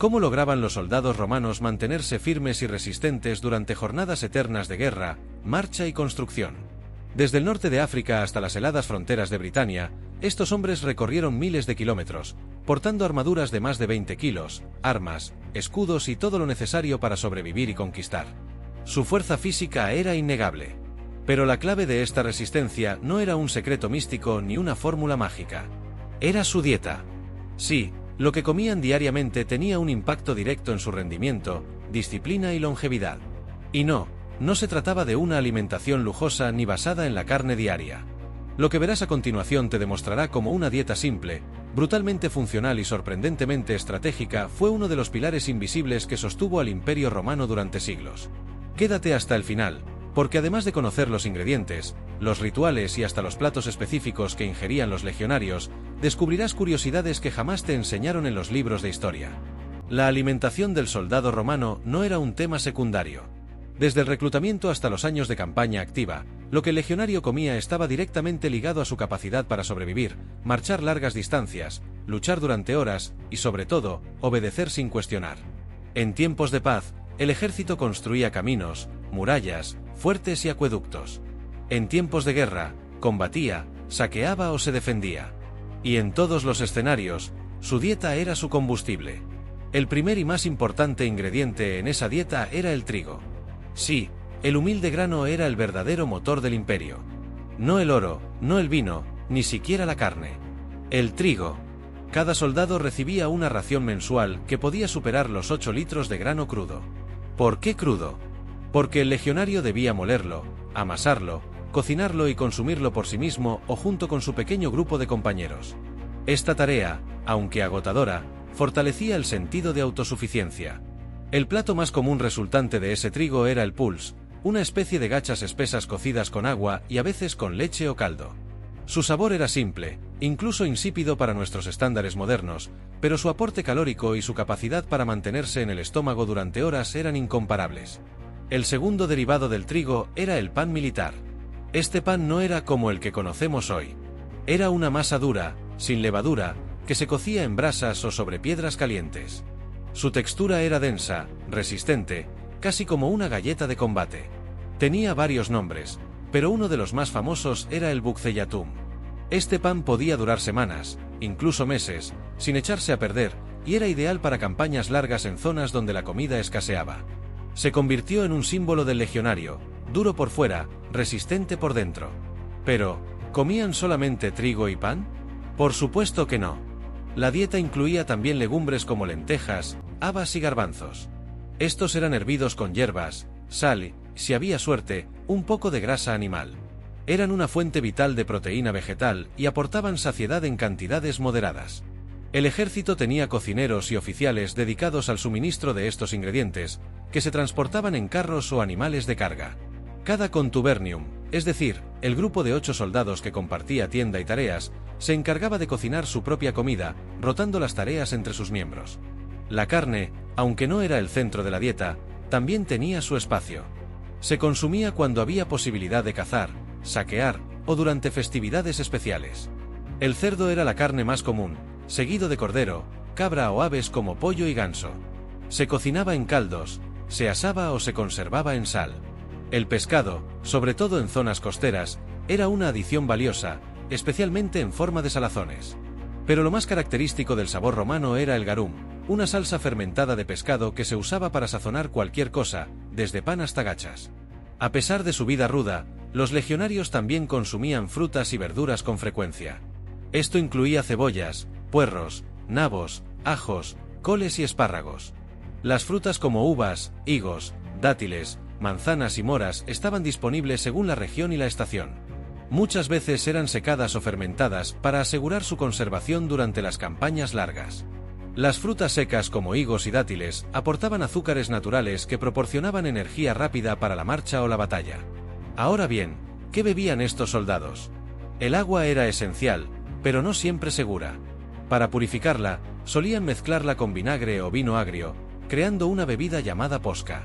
¿Cómo lograban los soldados romanos mantenerse firmes y resistentes durante jornadas eternas de guerra, marcha y construcción? Desde el norte de África hasta las heladas fronteras de Britania, estos hombres recorrieron miles de kilómetros, portando armaduras de más de 20 kilos, armas, escudos y todo lo necesario para sobrevivir y conquistar. Su fuerza física era innegable. Pero la clave de esta resistencia no era un secreto místico ni una fórmula mágica. Era su dieta. Sí, lo que comían diariamente tenía un impacto directo en su rendimiento, disciplina y longevidad. Y no se trataba de una alimentación lujosa ni basada en la carne diaria. Lo que verás a continuación te demostrará cómo una dieta simple, brutalmente funcional y sorprendentemente estratégica fue uno de los pilares invisibles que sostuvo al Imperio Romano durante siglos. Quédate hasta el final, porque además de conocer los ingredientes, los rituales y hasta los platos específicos que ingerían los legionarios, descubrirás curiosidades que jamás te enseñaron en los libros de historia. La alimentación del soldado romano no era un tema secundario. Desde el reclutamiento hasta los años de campaña activa, lo que el legionario comía estaba directamente ligado a su capacidad para sobrevivir, marchar largas distancias, luchar durante horas y, sobre todo, obedecer sin cuestionar. En tiempos de paz, el ejército construía caminos, murallas, fuertes y acueductos. En tiempos de guerra, combatía, saqueaba o se defendía. Y en todos los escenarios, su dieta era su combustible. El primer y más importante ingrediente en esa dieta era el trigo. Sí, el humilde grano era el verdadero motor del imperio. No el oro, no el vino, ni siquiera la carne. El trigo. Cada soldado recibía una ración mensual que podía superar los 8 litros de grano crudo. ¿Por qué crudo? Porque el legionario debía molerlo, amasarlo, cocinarlo y consumirlo por sí mismo o junto con su pequeño grupo de compañeros. Esta tarea, aunque agotadora, fortalecía el sentido de autosuficiencia. El plato más común resultante de ese trigo era el pulse, una especie de gachas espesas cocidas con agua y a veces con leche o caldo. Su sabor era simple, incluso insípido para nuestros estándares modernos, pero su aporte calórico y su capacidad para mantenerse en el estómago durante horas eran incomparables. El segundo derivado del trigo era el pan militar. Este pan no era como el que conocemos hoy. Era una masa dura, sin levadura, que se cocía en brasas o sobre piedras calientes. Su textura era densa, resistente, casi como una galleta de combate. Tenía varios nombres, pero uno de los más famosos era el buccellatum. Este pan podía durar semanas, incluso meses, sin echarse a perder, y era ideal para campañas largas en zonas donde la comida escaseaba. Se convirtió en un símbolo del legionario, duro por fuera, resistente por dentro. Pero, ¿comían solamente trigo y pan? Por supuesto que no. La dieta incluía también legumbres como lentejas, habas y garbanzos. Estos eran hervidos con hierbas, sal y, si había suerte, un poco de grasa animal. Eran una fuente vital de proteína vegetal y aportaban saciedad en cantidades moderadas. El ejército tenía cocineros y oficiales dedicados al suministro de estos ingredientes, que se transportaban en carros o animales de carga. Cada contubernium, es decir, el grupo de 8 soldados que compartía tienda y tareas, se encargaba de cocinar su propia comida, rotando las tareas entre sus miembros. La carne, aunque no era el centro de la dieta, también tenía su espacio. Se consumía cuando había posibilidad de cazar, saquear o durante festividades especiales. El cerdo era la carne más común, seguido de cordero, cabra o aves como pollo y ganso. Se cocinaba en caldos, se asaba o se conservaba en sal. El pescado, sobre todo en zonas costeras, era una adición valiosa, especialmente en forma de salazones. Pero lo más característico del sabor romano era el garum, una salsa fermentada de pescado que se usaba para sazonar cualquier cosa, desde pan hasta gachas. A pesar de su vida ruda, los legionarios también consumían frutas y verduras con frecuencia. Esto incluía cebollas, puerros, nabos, ajos, coles y espárragos. Las frutas como uvas, higos, dátiles, manzanas y moras estaban disponibles según la región y la estación. Muchas veces eran secadas o fermentadas para asegurar su conservación durante las campañas largas. Las frutas secas como higos y dátiles aportaban azúcares naturales que proporcionaban energía rápida para la marcha o la batalla. Ahora bien, ¿qué bebían estos soldados? El agua era esencial, pero no siempre segura. Para purificarla, solían mezclarla con vinagre o vino agrio, creando una bebida llamada posca.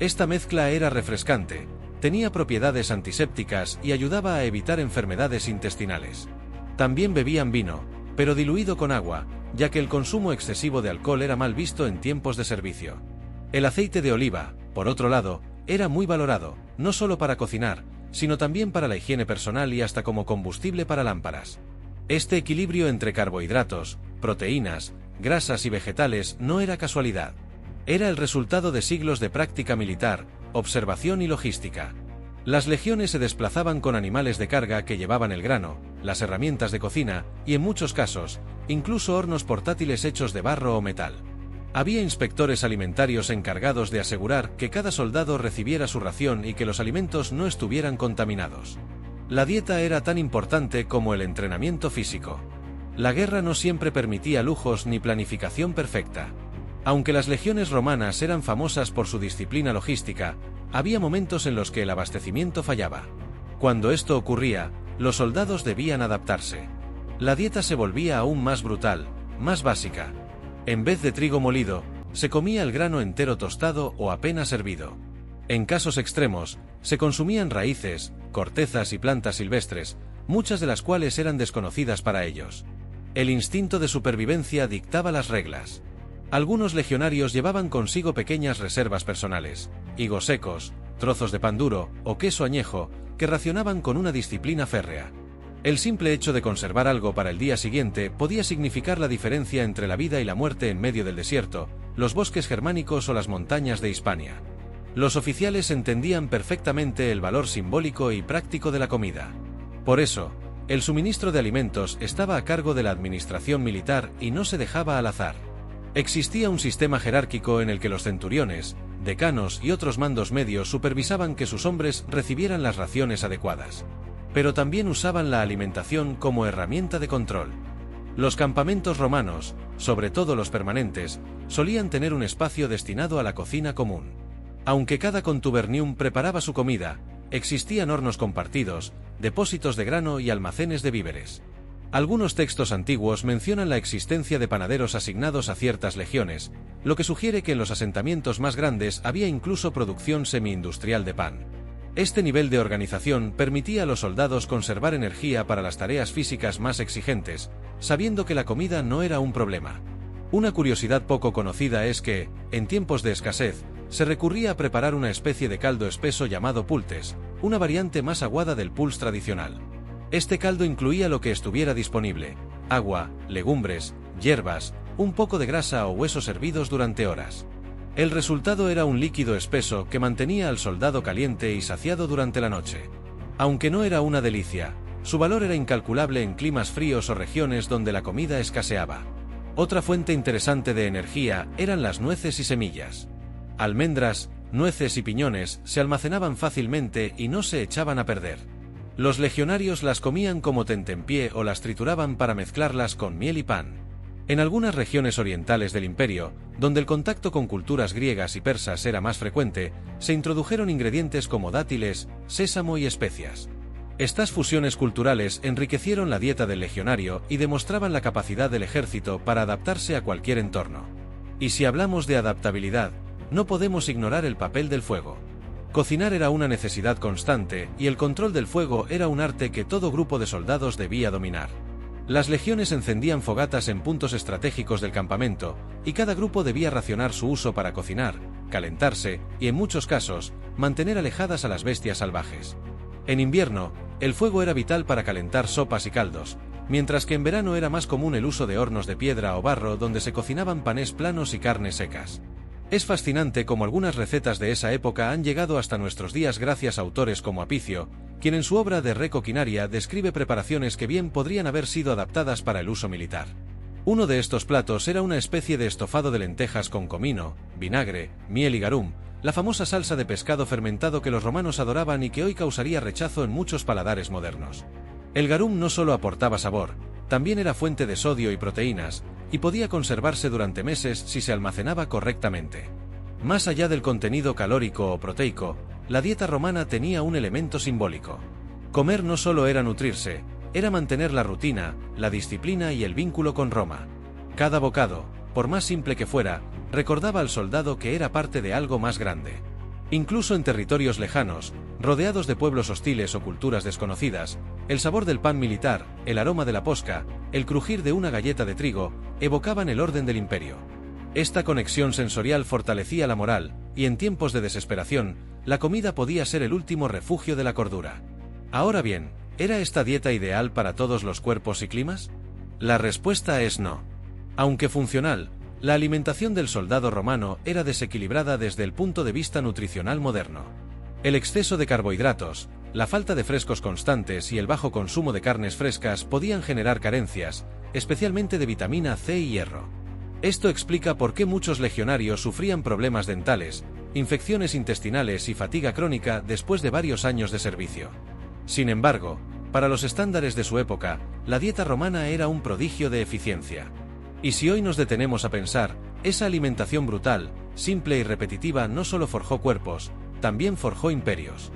Esta mezcla era refrescante, tenía propiedades antisépticas y ayudaba a evitar enfermedades intestinales. También bebían vino, pero diluido con agua, ya que el consumo excesivo de alcohol era mal visto en tiempos de servicio. El aceite de oliva, por otro lado, era muy valorado, no solo para cocinar, sino también para la higiene personal y hasta como combustible para lámparas. Este equilibrio entre carbohidratos, proteínas, grasas y vegetales no era casualidad. Era el resultado de siglos de práctica militar, observación y logística. Las legiones se desplazaban con animales de carga que llevaban el grano, las herramientas de cocina y, en muchos casos, incluso hornos portátiles hechos de barro o metal. Había inspectores alimentarios encargados de asegurar que cada soldado recibiera su ración y que los alimentos no estuvieran contaminados. La dieta era tan importante como el entrenamiento físico. La guerra no siempre permitía lujos ni planificación perfecta. Aunque las legiones romanas eran famosas por su disciplina logística, había momentos en los que el abastecimiento fallaba. Cuando esto ocurría, los soldados debían adaptarse. La dieta se volvía aún más brutal, más básica. En vez de trigo molido, se comía el grano entero tostado o apenas hervido. En casos extremos, se consumían raíces, cortezas y plantas silvestres, muchas de las cuales eran desconocidas para ellos. El instinto de supervivencia dictaba las reglas. Algunos legionarios llevaban consigo pequeñas reservas personales, higos secos, trozos de pan duro o queso añejo, que racionaban con una disciplina férrea. El simple hecho de conservar algo para el día siguiente podía significar la diferencia entre la vida y la muerte en medio del desierto, los bosques germánicos o las montañas de Hispania. Los oficiales entendían perfectamente el valor simbólico y práctico de la comida. Por eso, el suministro de alimentos estaba a cargo de la administración militar y no se dejaba al azar. Existía un sistema jerárquico en el que los centuriones, decanos y otros mandos medios supervisaban que sus hombres recibieran las raciones adecuadas. Pero también usaban la alimentación como herramienta de control. Los campamentos romanos, sobre todo los permanentes, solían tener un espacio destinado a la cocina común. Aunque cada contubernium preparaba su comida, existían hornos compartidos, depósitos de grano y almacenes de víveres. Algunos textos antiguos mencionan la existencia de panaderos asignados a ciertas legiones, lo que sugiere que en los asentamientos más grandes había incluso producción semi-industrial de pan. Este nivel de organización permitía a los soldados conservar energía para las tareas físicas más exigentes, sabiendo que la comida no era un problema. Una curiosidad poco conocida es que, en tiempos de escasez, se recurría a preparar una especie de caldo espeso llamado pultes, una variante más aguada del pulse tradicional. Este caldo incluía lo que estuviera disponible: agua, legumbres, hierbas, un poco de grasa o huesos hervidos durante horas. El resultado era un líquido espeso que mantenía al soldado caliente y saciado durante la noche. Aunque no era una delicia, su valor era incalculable en climas fríos o regiones donde la comida escaseaba. Otra fuente interesante de energía eran las nueces y semillas. Almendras, nueces y piñones se almacenaban fácilmente y no se echaban a perder. Los legionarios las comían como tentempié o las trituraban para mezclarlas con miel y pan. En algunas regiones orientales del imperio, donde el contacto con culturas griegas y persas era más frecuente, se introdujeron ingredientes como dátiles, sésamo y especias. Estas fusiones culturales enriquecieron la dieta del legionario y demostraban la capacidad del ejército para adaptarse a cualquier entorno. Y si hablamos de adaptabilidad, no podemos ignorar el papel del fuego. Cocinar era una necesidad constante y el control del fuego era un arte que todo grupo de soldados debía dominar. Las legiones encendían fogatas en puntos estratégicos del campamento y cada grupo debía racionar su uso para cocinar, calentarse y, en muchos casos, mantener alejadas a las bestias salvajes. En invierno, el fuego era vital para calentar sopas y caldos, mientras que en verano era más común el uso de hornos de piedra o barro donde se cocinaban panes planos y carnes secas. Es fascinante cómo algunas recetas de esa época han llegado hasta nuestros días gracias a autores como Apicio, quien en su obra de Re Coquinaria describe preparaciones que bien podrían haber sido adaptadas para el uso militar. Uno de estos platos era una especie de estofado de lentejas con comino, vinagre, miel y garum, la famosa salsa de pescado fermentado que los romanos adoraban y que hoy causaría rechazo en muchos paladares modernos. El garum no solo aportaba sabor, también era fuente de sodio y proteínas, y podía conservarse durante meses si se almacenaba correctamente. Más allá del contenido calórico o proteico, la dieta romana tenía un elemento simbólico. Comer no solo era nutrirse, era mantener la rutina, la disciplina y el vínculo con Roma. Cada bocado, por más simple que fuera, recordaba al soldado que era parte de algo más grande. Incluso en territorios lejanos, rodeados de pueblos hostiles o culturas desconocidas, el sabor del pan militar, el aroma de la posca, el crujir de una galleta de trigo, evocaban el orden del imperio. Esta conexión sensorial fortalecía la moral, y en tiempos de desesperación, la comida podía ser el último refugio de la cordura. Ahora bien, ¿era esta dieta ideal para todos los cuerpos y climas? La respuesta es no. Aunque funcional, la alimentación del soldado romano era desequilibrada desde el punto de vista nutricional moderno. El exceso de carbohidratos, la falta de frescos constantes y el bajo consumo de carnes frescas podían generar carencias, especialmente de vitamina C y hierro. Esto explica por qué muchos legionarios sufrían problemas dentales, infecciones intestinales y fatiga crónica después de varios años de servicio. Sin embargo, para los estándares de su época, la dieta romana era un prodigio de eficiencia. Y si hoy nos detenemos a pensar, esa alimentación brutal, simple y repetitiva no solo forjó cuerpos, también forjó imperios.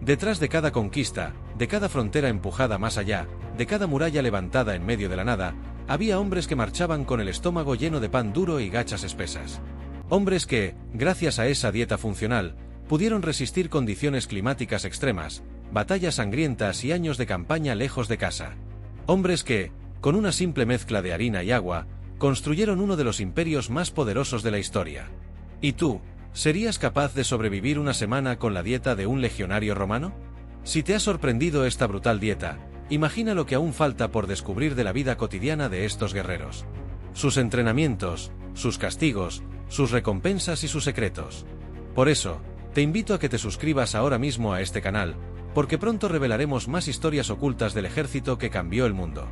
Detrás de cada conquista, de cada frontera empujada más allá, de cada muralla levantada en medio de la nada, había hombres que marchaban con el estómago lleno de pan duro y gachas espesas. Hombres que, gracias a esa dieta funcional, pudieron resistir condiciones climáticas extremas, batallas sangrientas y años de campaña lejos de casa. Hombres que, con una simple mezcla de harina y agua, construyeron uno de los imperios más poderosos de la historia. ¿Y tú, serías capaz de sobrevivir una semana con la dieta de un legionario romano? Si te ha sorprendido esta brutal dieta, imagina lo que aún falta por descubrir de la vida cotidiana de estos guerreros. Sus entrenamientos, sus castigos, sus recompensas y sus secretos. Por eso, te invito a que te suscribas ahora mismo a este canal, porque pronto revelaremos más historias ocultas del ejército que cambió el mundo.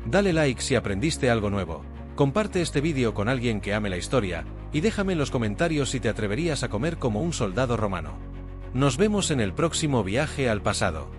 Dale like si aprendiste algo nuevo, comparte este vídeo con alguien que ame la historia, y déjame en los comentarios si te atreverías a comer como un soldado romano. Nos vemos en el próximo viaje al pasado.